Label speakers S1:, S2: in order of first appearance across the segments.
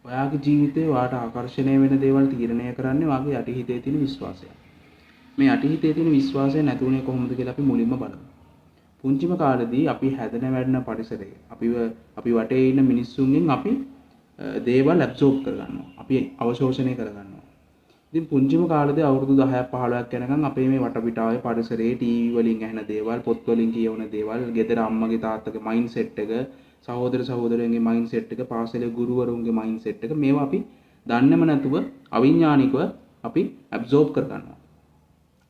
S1: ඔයාගේ ජීවිතේ ඔයාට ආකර්ෂණය වෙන දේවල් තීරණය කරන්නේ ඔයාගේ යටිහිතේ තියෙන විශ්වාසය. මේ යටිහිතේ තියෙන විශ්වාසය නැතුණේ කොහොමද කියලා අපි මුලින්ම බලමු. පුංචිම කාලේදී අපි හැදෙන වැඩෙන පරිසරය අපි වටේ ඉන්න මිනිස්සුන්ගෙන් අපි දේවල් ඇබ්සෝබ් කරගන්නවා. අපි අවශෝෂණය කරගන්නවා. ඉතින් පුංචිම කාලේදී අවුරුදු 10ක් 15ක් යනකම් අපේ මේ වටපිටාවේ පරිසරයේ ටීවී වලින් ඇහෙන දේවල්, පොත් වලින් කියවන දේවල්, ගෙදර අම්මගේ තාත්තගේ මයින්ඩ් සෙට් එක, සහෝදර සහෝදරයන්ගේ මයින්ඩ් සෙට් එක, පාසලේ ගුරුවරුන්ගේ මයින්ඩ් සෙට් එක මේවා අපි දන්නේම නැතුව අවිඥානිකව අපි ඇබ්සෝබ් කරගන්නවා.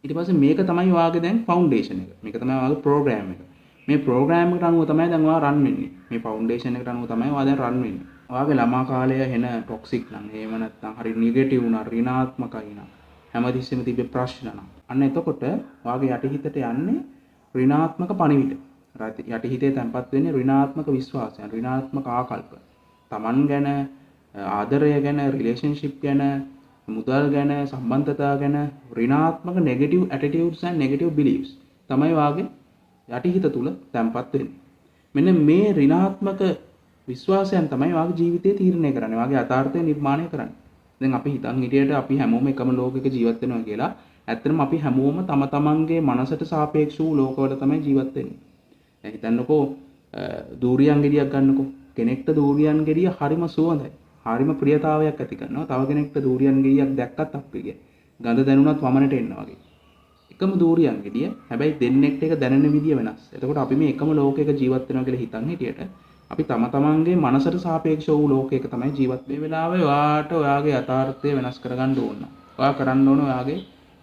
S1: ඊට පස්සේ මේක තමයි ඔයාගේ දැන් ෆවුන්ඩේෂන් එක. මේක තමයි ඔයාගේ ප්‍රෝග්‍රෑම් එක. මේ ප්‍රෝග්‍රෑම් එකට අනුව තමයි දැන් ඔයා රන් වෙන්නේ. මේ ෆවුන්ඩේෂන් එකට අනුව තමයි ඔයා දැන් රන් වෙන්නේ. ඔයාගේ ළමා කාලය එන ටොක්සික් නම් එහෙම නැත්නම් හරි නෙගටිව් උනා ඍණාත්මකයි නම් හැමතිස්සෙම තිබෙ ප්‍රශ්න නම් අන්න එතකොට ඔයාගේ යටිහිතට යන්නේ ඍණාත්මක පණිවිඩ. යටිහිතේ තැම්පත් වෙන්නේ ඍණාත්මක විශ්වාසයන්, ඍණාත්මක ආකල්ප. Taman ගැන, ආදරය ගැන, රිලේෂන්ෂිප් ගැන, මුදල් ගැන, සම්බන්ධතා ගැන ඍණාත්මක නෙගටිව් ඇටිටියුඩ්ස් and නෙගටිව් බිලීෆ්ස් තමයි ඔයාගේ යටිහිත තුල තැම්පත් වෙන්නේ. මෙන්න මේ ඍණාත්මක විශ්වාසයන් තමයි ඔයාගේ ජීවිතේ තීරණය කරන්නේ. ඔයාගේ යථාර්ථය නිර්මාණය කරන්නේ. දැන් අපි හිතන් හිටියට අපි හැමෝම එකම ලෝකයක ජීවත් වෙනවා කියලා. ඇත්තටම අපි හැමෝම තම තමන්ගේ මනසට සාපේක්ෂ වූ ලෝකවල තමයි ජීවත් වෙන්නේ. දැන් හිතන්නකෝ දූරියන් ගෙඩියක් ගන්නකෝ. කෙනෙක්ට දූරියන් ගෙඩිය හරිම සුවඳයි. හරිම ප්‍රියතාවයක් ඇති කරනවා. තව කෙනෙක්ට දූරියන් ගෙඩියක් දැක්කත් අප්පිගේ. ගඳ දැනුණත් වමනට එනවා වගේ. එකම දූරියන් ගෙඩිය. හැබැයි දෙන්නෙක්ට ඒක දැනෙන විදිය වෙනස්. එතකොට අපි මේ එකම ලෝකයක ජීවත් වෙනවා කියලා හිතන් හිටියට අපි තම තමන්ගේ මනසට සාපේක්ෂ වූ ලෝකයක තමයි ජීවත් වෙන්නේ. මේ වෙලාවේ ඔයාට ඔයාගේ යථාර්ථය වෙනස් කරගන්න ඕන. ඔයා කරන්න ඕන ඔයාගේ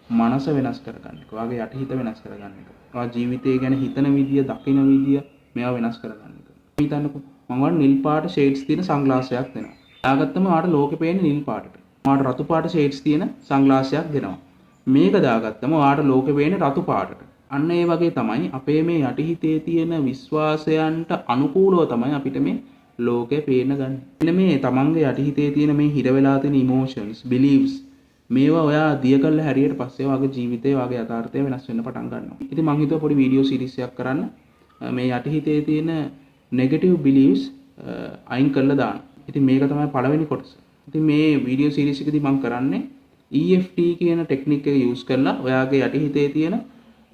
S1: මනස වෙනස් කරගන්න එක. ඔයාගේ යටිහිත වෙනස් කරගන්න එක. ඔයා ජීවිතය ගැන හිතන විදිය, දකින විදිය මේවා වෙනස් කරගන්න එක. හිතන්නකෝ මම ඔයාලට නිල් පාට ෂේඩ්ස් තියෙන සන්ග්ලාසයක් දෙනවා. දාගත්තම ඔයාට ලෝකෙ පේන්නේ නිල් පාටට. ඔයාට රතු පාට ෂේඩ්ස් තියෙන සන්ග්ලාසයක් දෙනවා. මේක දාගත්තම ඔයාට ලෝකෙ පේන්නේ රතු පාටට. අන්න ඒ වගේ තමයි අපේ මේ යටිහිතේ තියෙන විශ්වාසයන්ට අනුකූලව තමයි අපිට මේ ලෝකය පේන්න ගන්න. මෙන්න මේ තමන්ගේ යටිහිතේ තියෙන මේ හිර වෙලා තියෙන ඉමෝෂන්ස්, බිලීෆ්ස් මේවා ඔයා දිය කළ හැරියට පස්සේ ඔයාගේ ජීවිතේ ඔයාගේ යථාර්ථය වෙනස් වෙන්න පටන් ගන්නවා. ඉතින් මම හිතුවා පොඩි වීඩියෝ සීරීස් එකක් කරන්න මේ යටිහිතේ තියෙන නෙගටිව් බිලීෆ්ස් අයින් කරලා දාන්න. ඉතින් මේක තමයි පළවෙනි කොටස. ඉතින් මේ වීඩියෝ සීරීස් එකදී මම කරන්නේ EFT කියන ටෙක්නික් එක යූස් කරලා ඔයාගේ යටිහිතේ තියෙන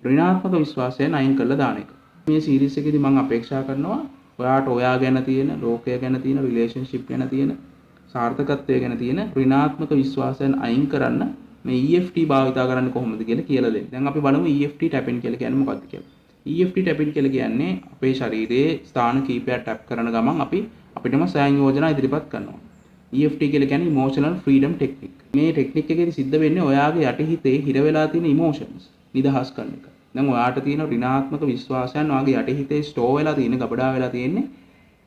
S1: ඍණාත්මක විශ්වාසයන් අයින් කරලා දාන එක. මේ සීරීස් එකේදී මම අපේක්ෂා කරනවා ඔයාට ඔයා ගැන තියෙන, ලෝකය ගැන තියෙන, රිලේෂන්ෂිප් ගැන තියෙන, සාර්ථකත්වය ගැන තියෙන ඍණාත්මක විශ්වාසයන් අයින් කරන්න මේ EFT භාවිතා කරන්න කොහොමද කියලා දෙන්න. දැන් අපි බලමු EFT ටැපින් කියලා කියන්නේ මොකක්ද කියලා. EFT ටැපින් කියලා කියන්නේ අපේ ශරීරයේ ස්ථාන කීපයක් ටැප් කරන ගමන් අපිටම සෑන් යෝජනා ඉදිරිපත් කරනවා. EFT කියලා කියන්නේ emotional freedom technique. මේ ටෙක්නික් එකේදී සිද්ධ වෙන්නේ ඔයාගේ යටිහිතේ හිර වෙලා තියෙන emotions නිදහස් කරන එක. දැන් ඔයාට තියෙන ඍණාත්මක විශ්වාසයන් ඔයාගේ යටිහිතේ ස්ටෝර් වෙලා තියෙන, ගබඩා වෙලා තියෙන්නේ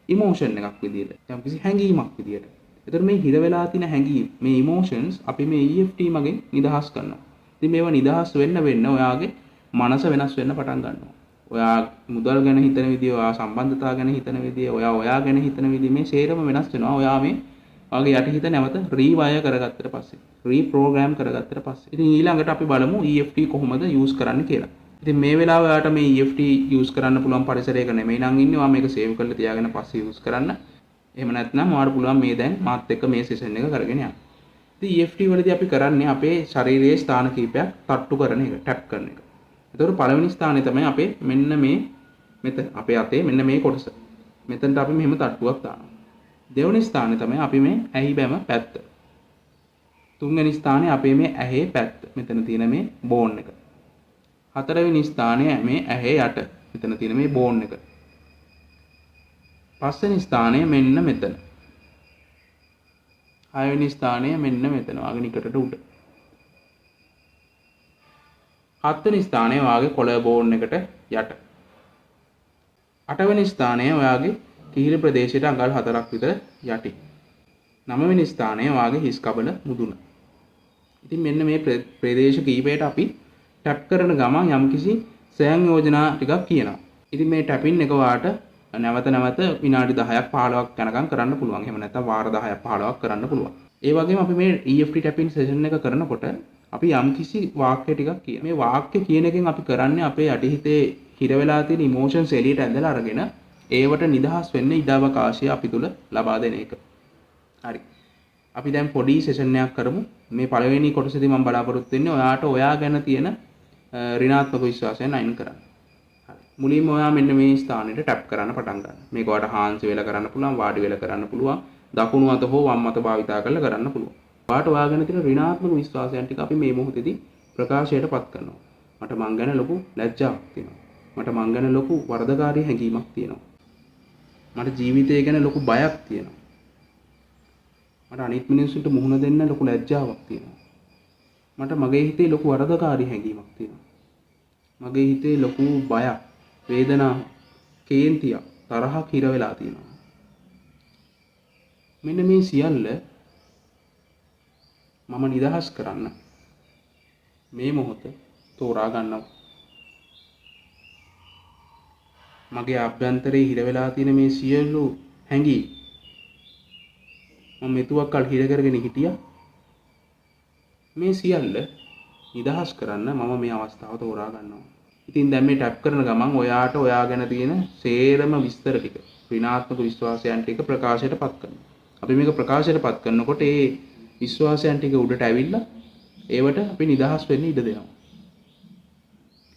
S1: ඉමෝෂන් එකක් විදියට. යම්කිසි හැඟීමක් විදියට. ඒතර මේ හිර වෙලා තියෙන හැඟීම්, මේ ඉමෝෂන්ස් අපි මේ EFT මගෙන් නිදහස් කරනවා. ඉතින් මේවා නිදහස් වෙන්න ඔයාගේ මනස වෙනස් වෙන්න පටන් ගන්නවා. ඔයා මුදල් ගැන හිතන විදිය, ඔයා සම්බන්ධතා ගැන හිතන විදිය, ඔයා ගැන හිතන විදිය මේ සේරම වෙනස් වෙනවා. ඔයා මේ ඔයාගේ යටිහිත නැවත රීවයර් කරගත්තට පස්සේ, රීප්‍රෝග්‍රෑම් කරගත්තට පස්සේ. ඉතින් ඊළඟට අපි බලමු EFT කොහොමද යූස් කරන්න කියලා. ඉතින් මේ වෙලාවේ ඔයාට මේ EFT යූස් කරන්න පුළුවන් පරිසරයක නෙමෙයි නම් ඉන්නේ. ඔයා මේක සේව් කරලා තියාගෙන පස්සේ යූස් කරන්න. එහෙම නැත්නම් ඔයාට පුළුවන් මේ දැන් මාත් එක්ක මේ සෙෂන් එක කරගෙන යන්න. ඉතින් EFT වලදී අපි කරන්නේ අපේ ශරීරයේ ස්ථාන කීපයක් තට්ටු කරන එක, ටැප් කරන එක. ඒතකොට පළවෙනි ස්ථානේ තමයි අපේ මෙන්න මේ මෙතන අපේ අතේ මෙන්න මේ කොටස. මෙතනට අපි මෙහෙම තට්ටුවක් දානවා. දෙවෙනි ස්ථානේ තමයි අපි මේ ඇහි බැම පැත්ත. තුන්වෙනි ස්ථානේ අපේ මේ ඇහි පැත්ත. මෙතන තියෙන මේ බෝන් එක. හතරවෙනි ස්ථානයේ මේ ඇහි යට. මෙතන තියෙන මේ බෝන් එක. පස්වෙනි ස්ථානය මෙන්න මෙතන. හයවෙනි ස්ථානය මෙන්න මෙතන. වාගේ නිකටට උඩ. හත්වෙනි ස්ථානය වාගේ කොළ බෝන් එකට යට. අටවෙනි ස්ථානය ඔයාගේ කිහිල ප්‍රදේශයට අඟල් 4ක් විතර යටි. නවවෙනි ස්ථානය වාගේ හිස් කබල මුදුන. ඉතින් මෙන්න මේ ප්‍රදේශ කීපයට අපි ටැප් කරන ගමන් යම්කිසි සෑන් යෝජනා ටිකක් කියනවා. ඉතින් මේ ටැපින් එක වාට නැවත විනාඩි 10ක් 15ක් යනකම් කරන්න පුළුවන්. එහෙම නැත්නම් වාර 10ක් 15ක් කරන්න පුළුවන්. ඒ වගේම අපි මේ EFT ටැපින් සෙෂන් එක කරනකොට අපි යම්කිසි වාක්‍ය ටිකක් කියන. මේ වාක්‍ය කියන එකෙන් අපි කරන්නේ අපේ යටිහිතේ හිර වෙලා තියෙන ඉමෝෂන්ස් එළියට ඇදලා අරගෙන ඒවට නිදහස් වෙන්න ඉඩ අවකාශය අපි තුල ලබා දෙන එක. හරි. අපි දැන් පොඩි සෙෂන් එකක් කරමු. මේ පළවෙනි කොටසේදී මම බලාපොරොත්තු වෙන්නේ ඔයාට ඔයා ගැන තියෙන ඍණාත්මක විශ්වාසයන් අයින් කරන්න. හරි. මුලින්ම ඔයා මෙන්න මේ ස්ථානෙට ටැප් කරන්න පටන් ගන්න. මේක ඔයාට හාන්සි වෙලා කරන්න පුළුවන්, වාඩි වෙලා කරන්න පුළුවන්, දකුණු අත හෝ වම් අත භාවිතා කරලා කරන්න පුළුවන්. ඔයාට ඔයා ගැන තියෙන ඍණාත්මක විශ්වාසයන් ටික අපි මේ මොහොතේදී ප්‍රකාශයට පත් කරනවා. මට මං ගැන ලොකු ලැජ්ජාවක් තියෙනවා. මට මං ගැන ලොකු වරදකාරී හැඟීමක් තියෙනවා. මට ජීවිතය ගැන ලොකු බයක් තියෙනවා. මට අනිත් මිනිස්සුන්ට මුහුණ දෙන්න ලොකු ලැජ්ජාවක් තියෙනවා. මට මගේ හිතේ ලොකු වරදකාරී හැඟීමක් තියෙනවා. මගේ හිතේ ලොකු බයක්, වේදනාවක්, කේන්තියක්, තරහක් හිර වෙලා තියෙනවා. මෙන්න මේ සියල්ල මම නිදහස් කරන්න මේ මොහොත තෝරා ගන්නවා. මගේ අභ්‍යන්තරයේ හිර වෙලා තියෙන මේ සියලු හැඟීම් මම මෙතුවක් කල් හිර කරගෙන හිටියා. මේ සියල්ල නිදහස් කරන්න මම මේ අවස්ථාව තෝරා ගන්නවා. ඉතින් දැන් මේ ටැප් කරන ගමන් ඔයාට ඔයා ගැන තියෙන සේරම විස්තර ටික, ඍණාත්මක විශ්වාසයන් ටික ප්‍රකාශයට පත් කරනවා. අපි මේක ප්‍රකාශයට පත් කරනකොට ඒ විශ්වාසයන් ටික උඩට ඇවිල්ලා ඒවට අපි නිදහස් වෙන්න ඉඩ දෙනවා.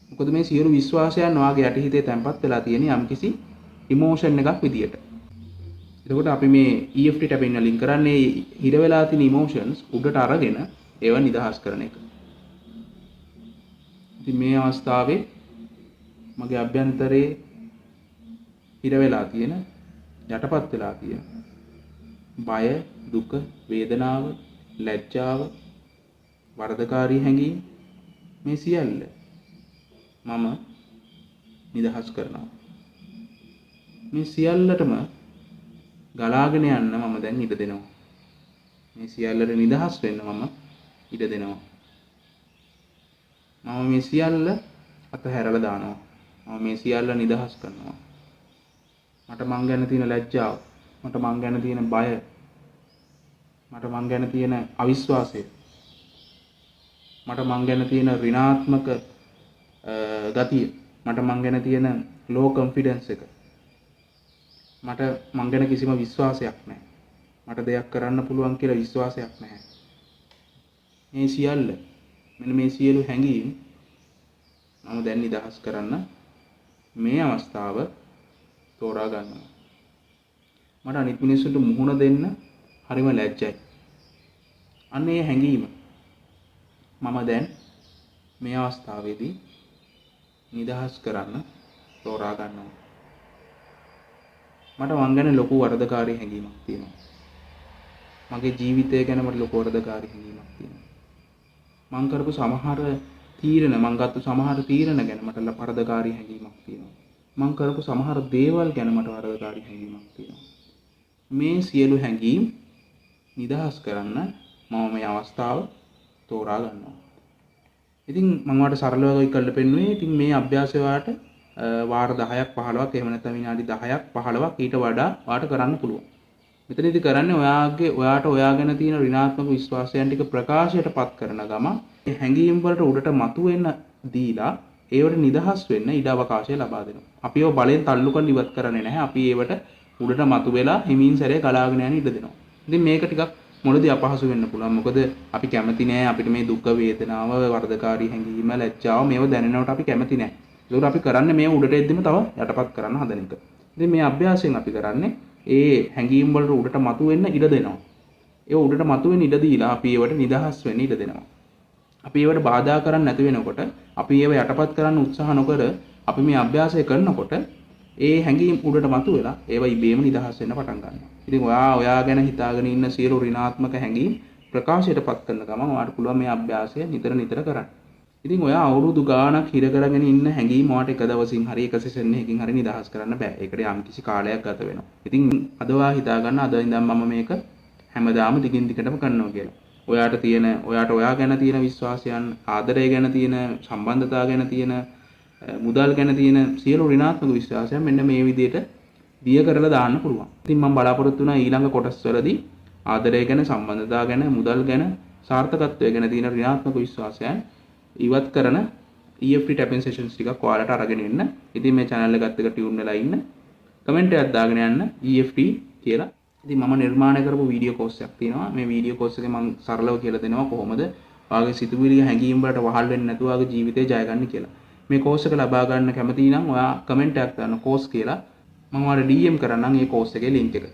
S1: මොකද මේ සියලු විශ්වාසයන් ඔයාගේ යටිහිතේ තැම්පත් වෙලා තියෙන යම්කිසි ඉමෝෂන් එකක් විදියට. එතකොට අපි මේ EFT ටැපින් වලින් කරන්නේ හිර වෙලා තියෙන ඉමෝෂන්ස් උඩට අරගෙන ඒව නිදහස් කරන එක. ඉතින් මේ අවස්ථාවේ මගේ අභ්‍යන්තරයේ හිර වෙලා තියෙන, යටපත් වෙලා තියෙන බය, දුක, වේදනාව, ලැජ්ජාව, වරදකාරී හැඟීම් මේ සියල්ල මම නිදහස් කරනවා. මේ සියල්ලටම ගලාගෙන යන්න මම දැන් ඉඩ දෙනවා. මේ සියල්ලට නිදහස් වෙන්න මම ඉඩ දෙනවා. මම මේ සියල්ල අතහැරලා දානවා. මම මේ සියල්ල නිදහස් කරනවා. මට මං ගැන තියෙන ලැජ්ජාව, මට මං ගැන තියෙන බය, මට මං ගැන තියෙන අවිශ්වාසය, මට මං ගැන තියෙන ඍණාත්මක ගතිය, මට මං ගැන තියෙන low confidence එක, මට මං ගැන කිසිම විශ්වාසයක් නැහැ. මට දෙයක් කරන්න පුළුවන් කියලා විශ්වාසයක් නැහැ. මේ සියල්ල, මෙන්න මේ සියලු හැඟීම් මම දැන් නිදහස් කරන්න මේ අවස්ථාව තෝරා ගන්නවා. මට අනිත් මිනිස්සුන්ට මුහුණ දෙන්න හරිම ලැජ්ජයි. අන්න ඒ හැඟීම මම දැන් මේ අවස්ථාවේදී නිදහස් කරන්න තෝරා ගන්නවා. මට මං ගැන ලොකු වරදකාරී හැඟීමක් තියෙනවා. මගේ ජීවිතය ගැන මට ලොකු වරදකාරී හැඟීමක් තියෙනවා. මං කරපු සමහර තීරණ, මං ගත්ත සමහර තීරණ ගැන මට වරදකාරී හැඟීමක් තියෙනවා. මං කරපු සමහර දේවල් ගැන මට වරදකාරී හැඟීමක් තියෙනවා. මේ සියලු හැඟීම් නිදහස් කරන්න මම මේ අවස්ථාව තෝරා ගන්නවා. ඉතින් මම වාට සරලව කරලා පෙන්නුවේ. ඉතින් මේ අභ්‍යාසය වාට වාර 10ක් 15ක් එහෙම නැත්නම් විනාඩි 10ක් 15ක් ඊට වඩා වාට කරන්න පුළුවන්. මෙතනදී කරන්නේ ඔයාට ඔයා ගැන තියෙන ඍණාත්මක විශ්වාසයන් ටික ප්‍රකාශයට පත් කරන ගම මේ හැඟීම් වලට උඩට මතුවෙන්න දීලා ඒවට නිදහස් වෙන්න ඉඩ අවකාශය ලබා දෙනවා. අපි ඒව බලෙන් තල්ලු කරලා ඉවත් කරන්නේ නැහැ. අපි ඒවට උඩට මතුවෙලා හිමින් සැරේ ගලාගෙන යන ඉඩ දෙනවා. ඉතින් මේක ටිකක් මොළදී අපහසු වෙන්න පුළුවන්. මොකද අපි කැමති නෑ අපිට මේ දුක් වේදනාව, වර්ධකාරී හැඟීම, ලැජ්ජාව මේව දැනෙනවට අපි කැමති නෑ. ඒකෝර අපි කරන්නේ මේ උඩට එද්දිම තව යටපත් කරන්න හදන එක. ඉතින් මේ අභ්‍යාසයෙන් අපි කරන්නේ ඒ හැඟීම් වලට උඩට මතුවෙන්න ඉඩ දෙනවා. ඒ උඩට මතුවෙන්න ඉඩ දීලා අපි ඒවට නිදහස් වෙන්න ඉඩ දෙනවා. අපි ඒවට බාධා කරන්නේ නැති වෙනකොට, අපි ඒව යටපත් කරන්න උත්සාහ නොකර අපි මේ අභ්‍යාසය කරනකොට ඒ හැඟීම් උඩට මතුවෙලා ඒව ඉබේම නිදහස් වෙන්න පටන් ගන්නවා. ඉතින් ඔයා ගැන හිතාගෙන ඉන්න සියලු ඍණාත්මක හැඟීම් ප්‍රකාශයට පත් කරන ගමන් ඔයාට පුළුවන් මේ අභ්‍යාසය නිතර කරන්න. ඉතින් ඔයා අවුරුදු ගාණක් හිර කරගෙන ඉන්න හැඟීම් ඔයාට එක දවසින් හරි එක සෙෂන් එකකින් හරි නිදහස් කරන්න බෑ. ඒකට යම්කිසි කාලයක් ගත වෙනවා. ඉතින් අද ඔයා හිතා ගන්න අද ඉඳන් මම මේක හැමදාම දිගින් දිගටම කරනවා කියලා. ඔයාට ඔයා ගැන තියෙන විශ්වාසයන්, ආදරය ගැන තියෙන, සම්බන්ධතාව ගැන තියෙන, මුදල් ගැන තියෙන සියලු ඍණාත්මක විශ්වාසයන් මෙන්න මේ විදිහට දිය කරලා දාන්න පුළුවන්. ඉතින් මම බලාපොරොත්තු වෙනවා ඊළඟ කොටස්වලදී ආදරය ගැන, සම්බන්ධතාව ගැන, මුදල් ගැන, සාර්ථකත්වය ගැන තියෙන ඍණාත්මක විශ්වාසයන් ඉවත් කරන EFT tapping sessions ටිකක් ඔයාලට අරගෙන එන්න. ඉතින් මේ channel එකත් එක්ක tune වෙලා ඉන්න. කමෙන්ට් එකක් දාගෙන යන්න EFT කියලා. ඉතින් මම නිර්මාණය කරපු වීඩියෝ කෝස් එකක් තියෙනවා. මේ වීඩියෝ කෝස් එකේ මම සරලව කියලා දෙනවා කොහොමද ඔයාගේ සිතුවිලි හැඟීම් වලට වහල් වෙන්නේ නැතුව ඔයාගේ ජීවිතේ ජය ගන්න කියලා. මේ කෝස් එක ලබා ගන්න කැමති නම් ඔයා කමෙන්ට් එකක් දාන්න කෝස් කියලා. මම ඔයාලට DM කරන්නම් මේ කෝස් එකේ link එක.